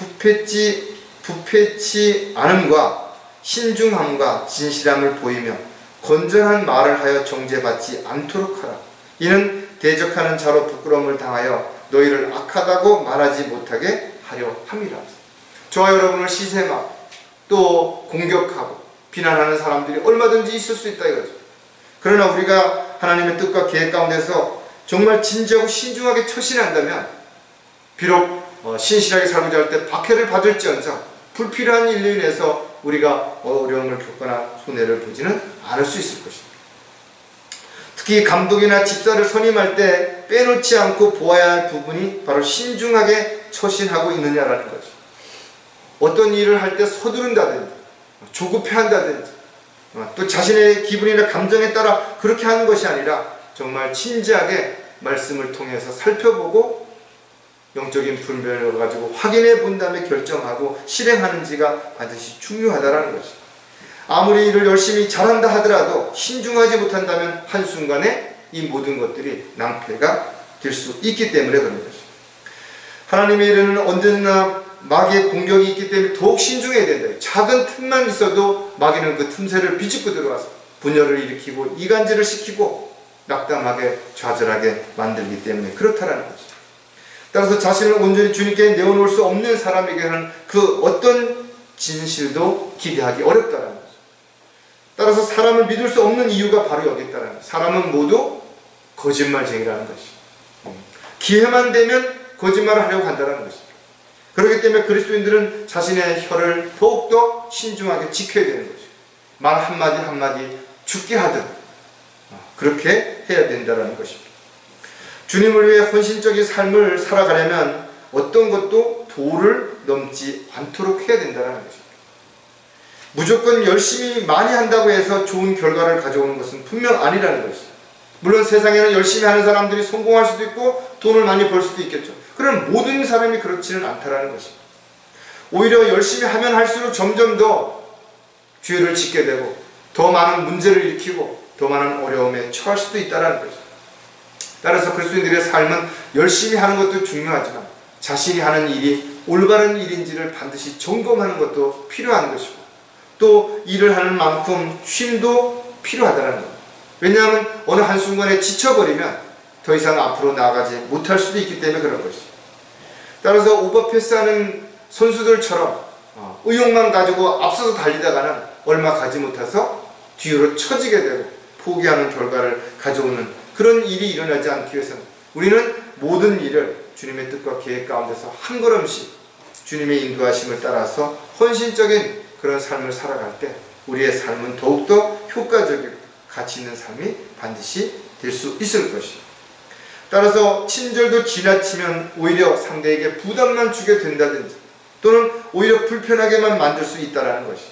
부패치 않음과 신중함과 진실함을 보이며 건전한 말을 하여 정죄받지 않도록 하라. 이는 대적하는 자로 부끄러움을 당하여 너희를 악하다고 말하지 못하게 하려 함이라. 저와 여러분을 시세하고 또 공격하고 비난하는 사람들이 얼마든지 있을 수 있다 이거죠. 그러나 우리가 하나님의 뜻과 계획 가운데서 정말 진지하고 신중하게 처신한다면 비록 신실하게 살고자 할 때 박해를 받을지언정 불필요한 일로 인해서 우리가 어려움을 겪거나 손해를 보지는 않을 수 있을 것입니다. 특히 감독이나 집사를 선임할 때 빼놓지 않고 보아야 할 부분이 바로 신중하게 처신하고 있느냐라는 거죠. 어떤 일을 할 때 서두른다든지 조급해한다든지 또 자신의 기분이나 감정에 따라 그렇게 하는 것이 아니라 정말 진지하게 말씀을 통해서 살펴보고 영적인 분별을 가지고 확인해 본 다음에 결정하고 실행하는지가 반드시 중요하다는 것입니다. 아무리 일을 열심히 잘한다 하더라도 신중하지 못한다면 한순간에 이 모든 것들이 낭패가 될 수 있기 때문에 그런 것입니다. 하나님의 일에는 언제나 마귀의 공격이 있기 때문에 더욱 신중해야 된다. 작은 틈만 있어도 마귀는 그 틈새를 비집고 들어와서 분열을 일으키고 이간질을 시키고 낙담하게 좌절하게 만들기 때문에 그렇다라는 거죠. 따라서 자신을 온전히 주님께 내어놓을 수 없는 사람에게는 그 어떤 진실도 기대하기 어렵다라는 거죠. 따라서 사람을 믿을 수 없는 이유가 바로 여기 있다라는 거죠. 사람은 모두 거짓말쟁이라는 것이죠. 기회만 되면 거짓말을 하려고 한다는 것입니다. 그렇기 때문에 그리스도인들은 자신의 혀를 더욱더 신중하게 지켜야 되는 것이죠. 말 한마디 한마디 죽게 하듯 그렇게 해야 된다는 것입니다. 주님을 위해 헌신적인 삶을 살아가려면 어떤 것도 도를 넘지 않도록 해야 된다는 것입니다. 무조건 열심히 많이 한다고 해서 좋은 결과를 가져오는 것은 분명 아니라는 것입니다. 물론 세상에는 열심히 하는 사람들이 성공할 수도 있고 돈을 많이 벌 수도 있겠죠. 그러나 모든 사람이 그렇지는 않다는 것입니다. 오히려 열심히 하면 할수록 점점 더 죄를 짓게 되고 더 많은 문제를 일으키고 더 많은 어려움에 처할 수도 있다는 것입니다. 따라서 그리스도인들의 삶은 열심히 하는 것도 중요하지만 자신이 하는 일이 올바른 일인지를 반드시 점검하는 것도 필요한 것이고 또 일을 하는 만큼 쉼도 필요하다는 겁니다. 왜냐하면 어느 한순간에 지쳐버리면 더 이상 앞으로 나아가지 못할 수도 있기 때문에 그런 것이죠. 따라서 오버패스하는 선수들처럼 의욕만 가지고 앞서서 달리다가는 얼마 가지 못해서 뒤로 처지게 되고 포기하는 결과를 가져오는 그런 일이 일어나지 않기 위해서는 우리는 모든 일을 주님의 뜻과 계획 가운데서 한 걸음씩 주님의 인도하심을 따라서 헌신적인 그런 삶을 살아갈 때 우리의 삶은 더욱더 효과적이고 가치 있는 삶이 반드시 될 수 있을 것이죠. 따라서 친절도 지나치면 오히려 상대에게 부담만 주게 된다든지 또는 오히려 불편하게만 만들 수 있다는 것이죠.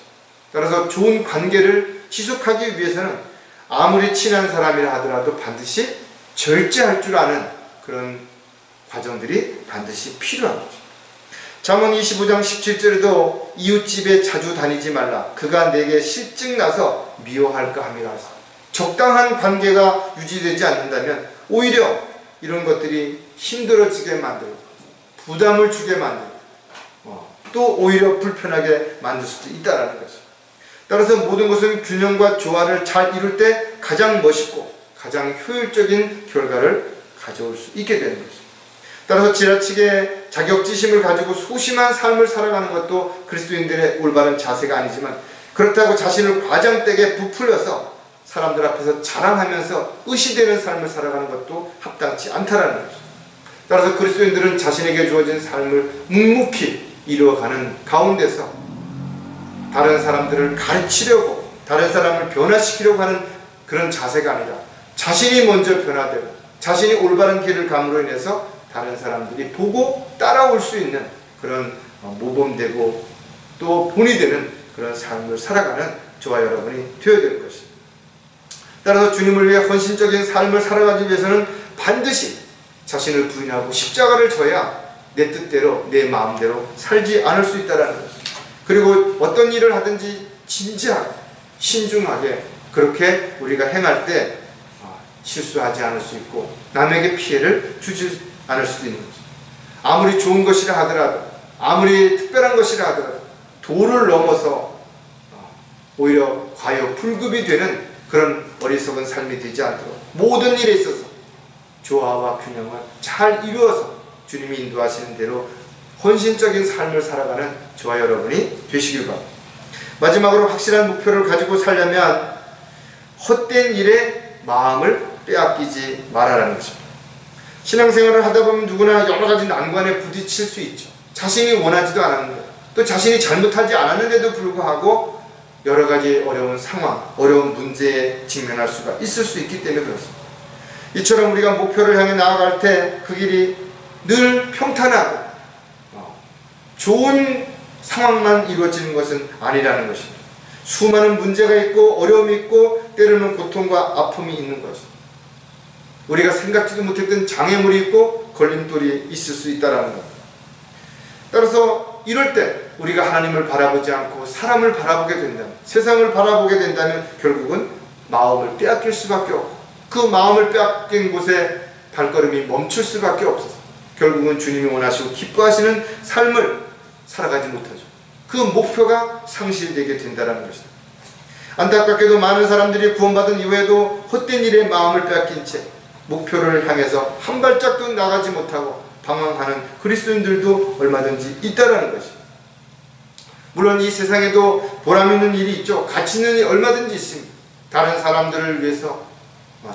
따라서 좋은 관계를 지속하기 위해서는 아무리 친한 사람이라 하더라도 반드시 절제할 줄 아는 그런 과정들이 반드시 필요한 거죠. 잠언 25장 17절에도 이웃집에 자주 다니지 말라. 그가 내게 실증나서 미워할까 함이라. 적당한 관계가 유지되지 않는다면 오히려 이런 것들이 힘들어지게 만들고 부담을 주게 만들고 또 오히려 불편하게 만들 수도 있다는 거죠. 따라서 모든 것은 균형과 조화를 잘 이룰 때 가장 멋있고 가장 효율적인 결과를 가져올 수 있게 되는 거죠. 따라서 지나치게 자격지심을 가지고 소심한 삶을 살아가는 것도 그리스도인들의 올바른 자세가 아니지만, 그렇다고 자신을 과장되게 부풀려서 사람들 앞에서 자랑하면서 의시되는 삶을 살아가는 것도 합당치 않다라는 거죠. 따라서 그리스도인들은 자신에게 주어진 삶을 묵묵히 이루어가는 가운데서 다른 사람들을 가르치려고, 다른 사람을 변화시키려고 하는 그런 자세가 아니라 자신이 먼저 변화되고 자신이 올바른 길을 감으로 인해서 다른 사람들이 보고 따라올 수 있는 그런 모범되고 또 본이 되는 그런 삶을 살아가는 저와 여러분이 되어야 될 것입니다. 따라서 주님을 위해 헌신적인 삶을 살아가기 위해서는 반드시 자신을 부인하고 십자가를 져야 내 뜻대로 내 마음대로 살지 않을 수 있다는 것입니다. 그리고 어떤 일을 하든지 진지하게 신중하게 그렇게 우리가 행할 때 실수하지 않을 수 있고 남에게 피해를 주지 않을 수도 있는 거죠. 아무리 좋은 것이라 하더라도, 아무리 특별한 것이라 하더라도 도를 넘어서 오히려 과유불급이 되는 그런 어리석은 삶이 되지 않도록 모든 일에 있어서 조화와 균형을 잘 이루어서 주님이 인도하시는 대로 헌신적인 삶을 살아가는 저와 여러분이 되시길 바랍니다. 마지막으로 확실한 목표를 가지고 살려면 헛된 일에 마음을 빼앗기지 말아라는 것입니다. 신앙생활을 하다 보면 누구나 여러 가지 난관에 부딪힐 수 있죠. 자신이 원하지도 않았는데, 또 자신이 잘못하지 않았는데도 불구하고 여러 가지 어려운 상황, 어려운 문제에 직면할 수가 있을 수 있기 때문에 그렇습니다. 이처럼 우리가 목표를 향해 나아갈 때 그 길이 늘 평탄하고 좋은 상황만 이루어지는 것은 아니라는 것입니다. 수많은 문제가 있고 어려움이 있고 때로는 고통과 아픔이 있는 것입니다. 우리가 생각지도 못했던 장애물이 있고 걸림돌이 있을 수 있다는 것. 따라서 이럴 때 우리가 하나님을 바라보지 않고 사람을 바라보게 된다면, 세상을 바라보게 된다면 결국은 마음을 빼앗길 수밖에 없고, 그 마음을 빼앗긴 곳에 발걸음이 멈출 수밖에 없어서 결국은 주님이 원하시고 기뻐하시는 삶을 살아가지 못하죠. 그 목표가 상실되게 된다는 것이다. 안타깝게도 많은 사람들이 구원받은 이후에도 헛된 일에 마음을 빼앗긴 채 목표를 향해서 한 발짝도 나가지 못하고 방황하는 그리스도인들도 얼마든지 있다라는 것입니다. 물론 이 세상에도 보람 있는 일이 있죠. 가치 있는 일이 얼마든지 있습니다. 다른 사람들을 위해서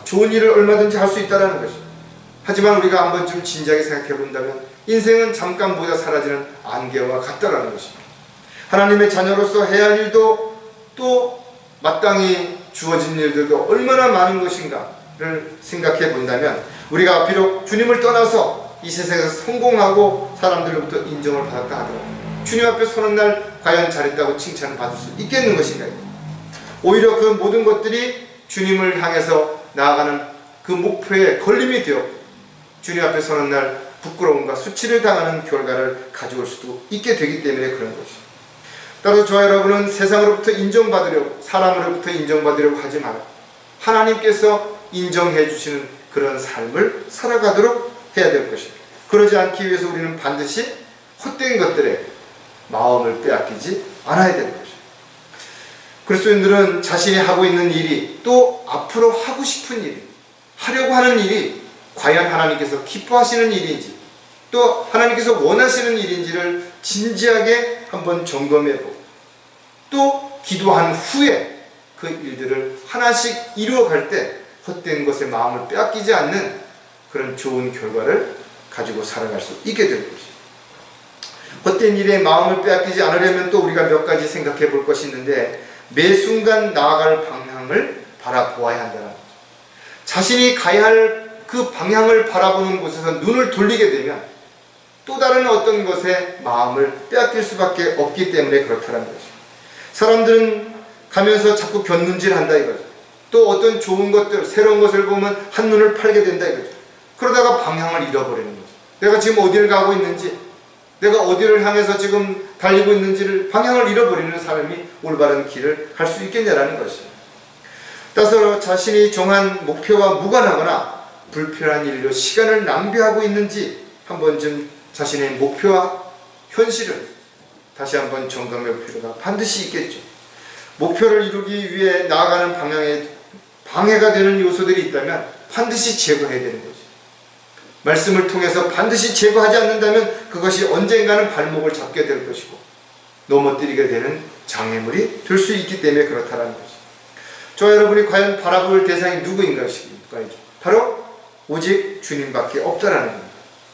좋은 일을 얼마든지 할 수 있다라는 것입니다. 하지만 우리가 한번 좀 진지하게 생각해 본다면 인생은 잠깐 보다 사라지는 안개와 같다라는 것입니다. 하나님의 자녀로서 해야 할 일도 또 마땅히 주어진 일들도 얼마나 많은 것인가를 생각해 본다면 우리가 비록 주님을 떠나서 이 세상에서 성공하고 사람들로부터 인정을 받았다 하더라도 주님 앞에 서는 날 과연 잘했다고 칭찬을 받을 수 있겠는 것인가요? 오히려 그 모든 것들이 주님을 향해서 나아가는 그 목표에 걸림이 되어 주님 앞에 서는 날 부끄러움과 수치를 당하는 결과를 가져올 수도 있게 되기 때문에 그런 것이죠. 따라서 저와 여러분은 세상으로부터 인정받으려고, 사람으로부터 인정받으려고 하지 말고 하나님께서 인정해 주시는 그런 삶을 살아가도록 해야 될 것입니다. 그러지 않기 위해서 우리는 반드시 헛된 것들에 마음을 빼앗기지 않아야 되는 것입니다. 그리스도인들은 자신이 하고 있는 일이 또 앞으로 하고 싶은 일이, 하려고 하는 일이 과연 하나님께서 기뻐하시는 일인지 또 하나님께서 원하시는 일인지를 진지하게 한번 점검해보고 또 기도한 후에 그 일들을 하나씩 이루어갈 때 헛된 것에 마음을 빼앗기지 않는 그런 좋은 결과를 가지고 살아갈 수 있게 될 것입니다. 헛된 일에 마음을 빼앗기지 않으려면 또 우리가 몇 가지 생각해 볼 것이 있는데, 매 순간 나아갈 방향을 바라보아야 한다는 거죠. 자신이 가야 할 그 방향을 바라보는 곳에서 눈을 돌리게 되면 또 다른 어떤 것에 마음을 빼앗길 수밖에 없기 때문에 그렇다는 거죠. 사람들은 가면서 자꾸 곁눈질한다 이거죠. 또 어떤 좋은 것들, 새로운 것을 보면 한눈을 팔게 된다 이거죠. 그러다가 방향을 잃어버리는 거죠. 내가 지금 어디를 가고 있는지, 내가 어디를 향해서 지금 달리고 있는지를 방향을 잃어버리는 사람이 올바른 길을 갈 수 있겠냐라는 것이죠. 따라서 자신이 정한 목표와 무관하거나 불필요한 일로 시간을 낭비하고 있는지 한번 좀 자신의 목표와 현실을 다시 한번 점검할 필요가 반드시 있겠죠. 목표를 이루기 위해 나아가는 방향에 방해가 되는 요소들이 있다면 반드시 제거해야 되는 거죠. 말씀을 통해서 반드시 제거하지 않는다면 그것이 언젠가는 발목을 잡게 될 것이고 넘어뜨리게 되는 장애물이 될 수 있기 때문에 그렇다는 거죠. 저와 여러분이 과연 바라볼 대상이 누구인가? 바로 오직 주님밖에 없다라는 겁니다.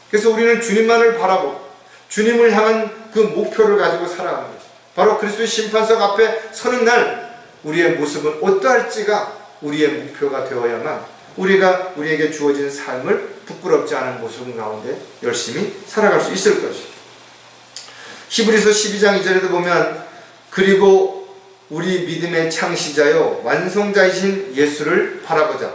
그래서 우리는 주님만을 바라보고 주님을 향한 그 목표를 가지고 살아가는 거죠. 바로 그리스도의 심판석 앞에 서는 날 우리의 모습은 어떠할지가 우리의 목표가 되어야만 우리에게 주어진 삶을 부끄럽지 않은 모습 가운데 열심히 살아갈 수 있을 것이죠. 히브리서 12장 2절에도 보면 그리고 우리 믿음의 창시자요 완성자이신 예수를 바라보자.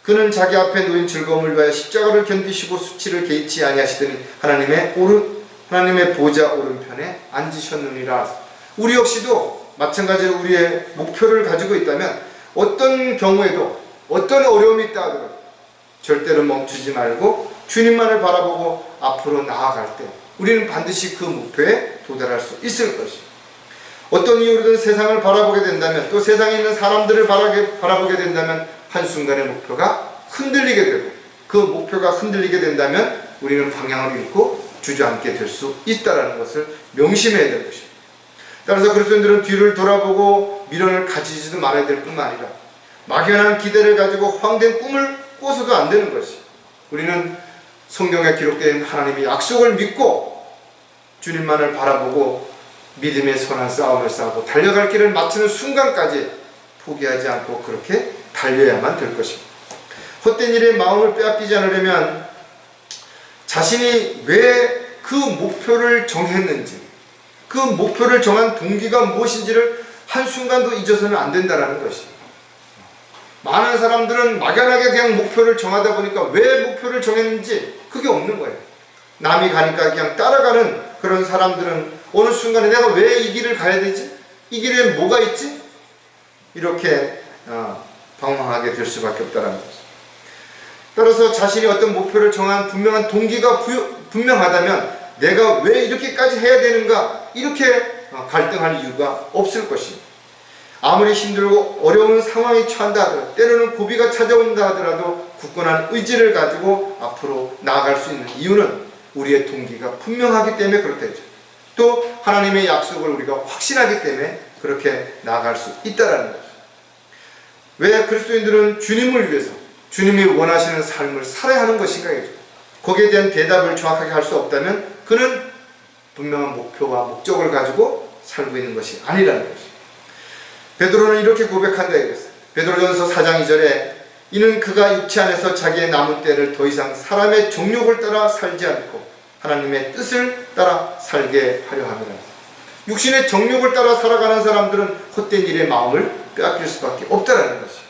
그는 자기 앞에 놓인 즐거움을 위하여 십자가를 견디시고 수치를 개의치 아니하시더니 하나님의 보좌 오른편에 앉으셨느니라. 우리 역시도 마찬가지로 우리의 목표를 가지고 있다면 어떤 경우에도 어떤 어려움이 있다 하더라도 절대로 멈추지 말고 주님만을 바라보고 앞으로 나아갈 때 우리는 반드시 그 목표에 도달할 수 있을 것이죠. 어떤 이유로든 세상을 바라보게 된다면 또 세상에 있는 사람들을 바라보게 된다면 한순간의 목표가 흔들리게 되고 그 목표가 흔들리게 된다면 우리는 방향을 잃고 주저앉게 될 수 있다는 것을 명심해야 될 것입니다. 따라서 그리스도인들은 뒤를 돌아보고 미련을 가지지도 말아야 될 뿐만 아니라 막연한 기대를 가지고 헛된 꿈을 꿔서도 안 되는 것이 우리는 성경에 기록된 하나님의 약속을 믿고 주님만을 바라보고 믿음의 선한 싸움을 싸우고 달려갈 길을 마치는 순간까지 포기하지 않고 그렇게 달려야만 될 것입니다. 헛된 일에 마음을 빼앗기지 않으려면 자신이 왜 그 목표를 정했는지 그 목표를 정한 동기가 무엇인지를 한순간도 잊어서는 안 된다는 것입니다. 많은 사람들은 막연하게 그냥 목표를 정하다 보니까 왜 목표를 정했는지 그게 없는 거예요. 남이 가니까 그냥 따라가는 그런 사람들은 어느 순간에 내가 왜 이 길을 가야 되지? 이 길에 뭐가 있지? 이렇게 방황하게 될 수밖에 없다는 거죠. 따라서 자신이 어떤 목표를 정한 분명한 동기가 분명하다면 내가 왜 이렇게까지 해야 되는가 이렇게 갈등할 이유가 없을 것입니다. 아무리 힘들고 어려운 상황에 처한다 하더라도 때로는 고비가 찾아온다 하더라도 굳건한 의지를 가지고 앞으로 나아갈 수 있는 이유는 우리의 동기가 분명하기 때문에 그렇다죠. 또 하나님의 약속을 우리가 확신하기 때문에 그렇게 나아갈 수 있다는 거죠. 왜 그리스도인들은 주님을 위해서 주님이 원하시는 삶을 살아야 하는 것인가? 거기에 대한 대답을 정확하게 할 수 없다면 그는 분명한 목표와 목적을 가지고 살고 있는 것이 아니라는 것입니다. 베드로는 이렇게 고백한다 이랬어요. 베드로전서 4장 2절에 이는 그가 육체 안에서 자기의 남은 때를 더 이상 사람의 정욕을 따라 살지 않고 하나님의 뜻을 따라 살게 하려 함이라. 육신의 정욕을 따라 살아가는 사람들은 헛된 일에 마음을 빼앗길 수밖에 없다는 것이에요.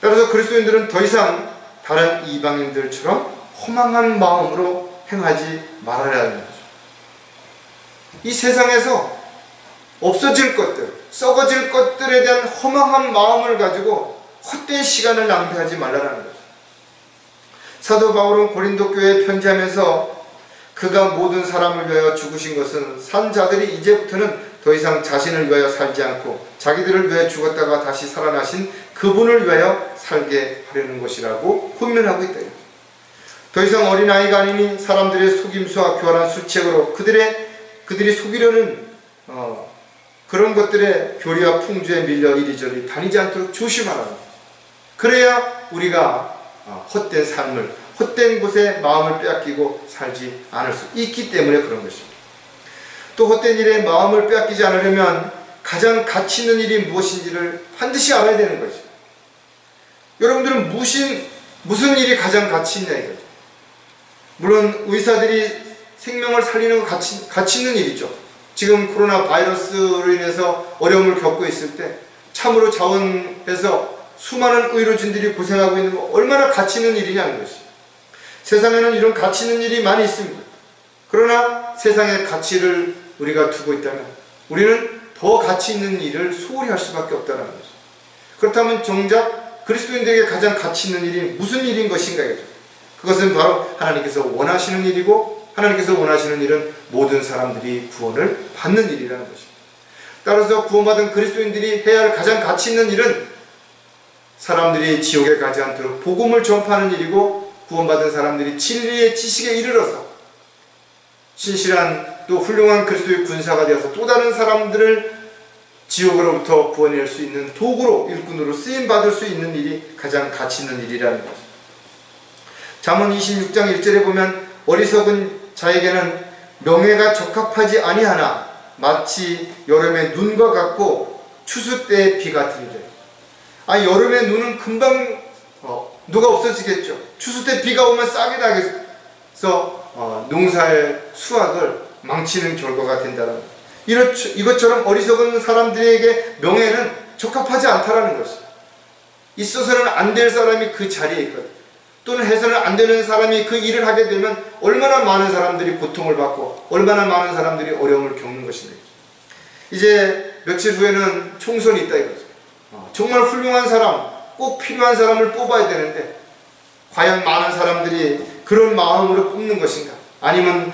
따라서 그리스도인들은 더 이상 다른 이방인들처럼 허망한 마음으로 행하지 말아야 하는 거죠. 이 세상에서 없어질 것들, 썩어질 것들에 대한 허망한 마음을 가지고 헛된 시간을 낭비하지 말라는 거죠. 사도 바울은 고린도 교회에 편지하면서 그가 모든 사람을 위하여 죽으신 것은 산 자들이 이제부터는 더 이상 자신을 위하여 살지 않고 자기들을 위하여 죽었다가 다시 살아나신 그분을 위하여 살게 하려는 것이라고 훈면하고 있다. 더 이상 어린아이가 아니니 사람들의 속임수와 교활한 수책으로 그들이 속이려는 그런 것들의 교리와 풍조에 밀려 이리저리 다니지 않도록 조심하라. 그래야 우리가 헛된 삶을 헛된 곳에 마음을 빼앗기고 살지 않을 수 있기 때문에 그런 것입니다. 또 헛된 일에 마음을 빼앗기지 않으려면 가장 가치 있는 일이 무엇인지를 반드시 알아야 되는 거죠. 여러분들은 무슨 일이 가장 가치 있냐 이거죠. 물론 의사들이 생명을 살리는 건 가치 있는 일이죠. 지금 코로나 바이러스로 인해서 어려움을 겪고 있을 때 참으로 자원해서 수많은 의료진들이 고생하고 있는 거 얼마나 가치 있는 일이냐는 것이. 세상에는 이런 가치 있는 일이 많이 있습니다. 그러나 세상의 가치를 우리가 두고 있다면 우리는 더 가치 있는 일을 소홀히 할 수밖에 없다는 거죠. 그렇다면 정작 그리스도인들에게 가장 가치 있는 일이 무슨 일인 것인가요? 그것은 바로 하나님께서 원하시는 일이고, 하나님께서 원하시는 일은 모든 사람들이 구원을 받는 일이라는 것입니다. 따라서 구원받은 그리스도인들이 해야 할 가장 가치 있는 일은 사람들이 지옥에 가지 않도록 복음을 전파하는 일이고, 구원받은 사람들이 진리의 지식에 이르러서 신실한 또 훌륭한 그리스도의 군사가 되어서 또 다른 사람들을 지옥으로부터 구원할 수 있는 도구로, 일꾼으로 쓰임받을 수 있는 일이 가장 가치 있는 일이라는 것입니다. 잠언 26장 1절에 보면 어리석은 자에게는 명예가 적합하지 아니하나 마치 여름의 눈과 같고 추수 때의 비 같으니라. 여름의 눈은 금방 누가 없어지겠죠. 추수 때 비가 오면 싹이 나서 농사의 수확을 망치는 결과가 된다는 것. 이것처럼 어리석은 사람들에게 명예는 적합하지 않다라는 것입니다. 있어서는 안 될 사람이 그 자리에 있거든. 또는 해서는 안 되는 사람이 그 일을 하게 되면 얼마나 많은 사람들이 고통을 받고 얼마나 많은 사람들이 어려움을 겪는 것인가. 이제 며칠 후에는 총선이 있다 이거죠. 정말 훌륭한 사람, 꼭 필요한 사람을 뽑아야 되는데 과연 많은 사람들이 그런 마음으로 뽑는 것인가? 아니면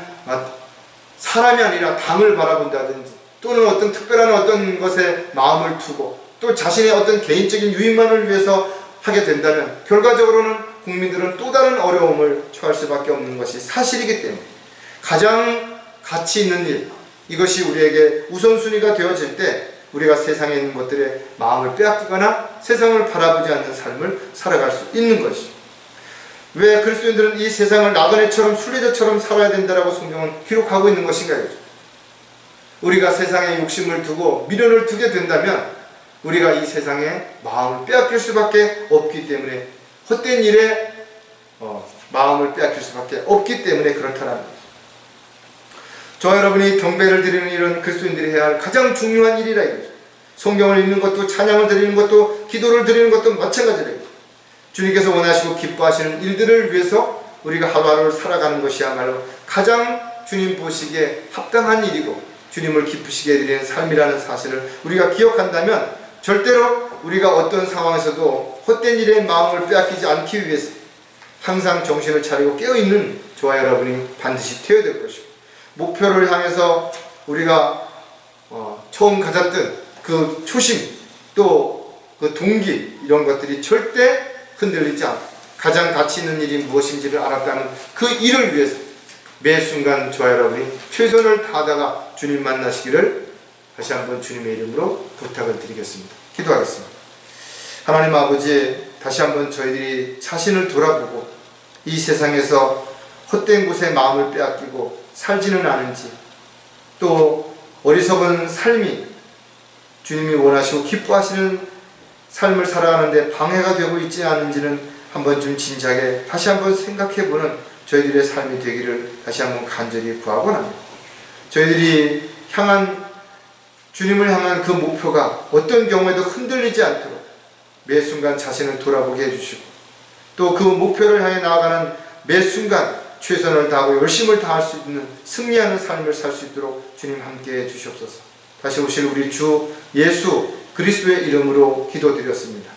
사람이 아니라 당을 바라본다든지 또는 어떤 특별한 어떤 것에 마음을 두고 또 자신의 어떤 개인적인 유익만을 위해서 하게 된다면 결과적으로는 국민들은 또 다른 어려움을 처할 수밖에 없는 것이 사실이기 때문에 가장 가치 있는 일, 이것이 우리에게 우선순위가 되어질 때 우리가 세상에 있는 것들에 마음을 빼앗기거나 세상을 바라보지 않는 삶을 살아갈 수 있는 것이죠. 왜 그리스도인들은 이 세상을 나그네처럼 순례자처럼 살아야 된다라고 성경은 기록하고 있는 것인가요? 우리가 세상에 욕심을 두고 미련을 두게 된다면 우리가 이 세상에 마음을 빼앗길 수밖에 없기 때문에 헛된 일에 마음을 빼앗길 수밖에 없기 때문에 그렇다는 거죠. 저와 여러분이 경배를 드리는 일은 그리스도인들이 해야 할 가장 중요한 일이라 이거죠. 성경을 읽는 것도 찬양을 드리는 것도 기도를 드리는 것도 마찬가지라 이거죠. 주님께서 원하시고 기뻐하시는 일들을 위해서 우리가 하루하루를 살아가는 것이야말로 가장 주님 보시기에 합당한 일이고 주님을 기쁘시게 해드리는 삶이라는 사실을 우리가 기억한다면 절대로 우리가 어떤 상황에서도 헛된 일에 마음을 빼앗기지 않기 위해서 항상 정신을 차리고 깨어있는 저와 여러분이 반드시 되어야 될 것이고, 목표를 향해서 우리가 처음 가졌던 그 초심 또 그 동기, 이런 것들이 절대 흔들리지 않고 가장 가치 있는 일이 무엇인지를 알았다는 그 일을 위해서 매 순간 저와 여러분이 최선을 다하다가 주님 만나시기를 다시 한번 주님의 이름으로 부탁을 드리겠습니다. 기도하겠습니다. 하나님 아버지, 다시 한번 저희들이 자신을 돌아보고 이 세상에서 헛된 곳에 마음을 빼앗기고 살지는 않은지, 또 어리석은 삶이 주님이 원하시고 기뻐하시는 삶을 살아가는데 방해가 되고 있지 않은지는 한번 좀 진지하게 다시 한번 생각해보는 저희들의 삶이 되기를 다시 한번 간절히 구하고 합니다. 저희들이 주님을 향한 그 목표가 어떤 경우에도 흔들리지 않도록 매 순간 자신을 돌아보게 해주시고, 또 그 목표를 향해 나아가는 매 순간 최선을 다하고 열심을 다할 수 있는 승리하는 삶을 살 수 있도록 주님 함께해 주시옵소서. 다시 오실 우리 주 예수 그리스도의 이름으로 기도드렸습니다.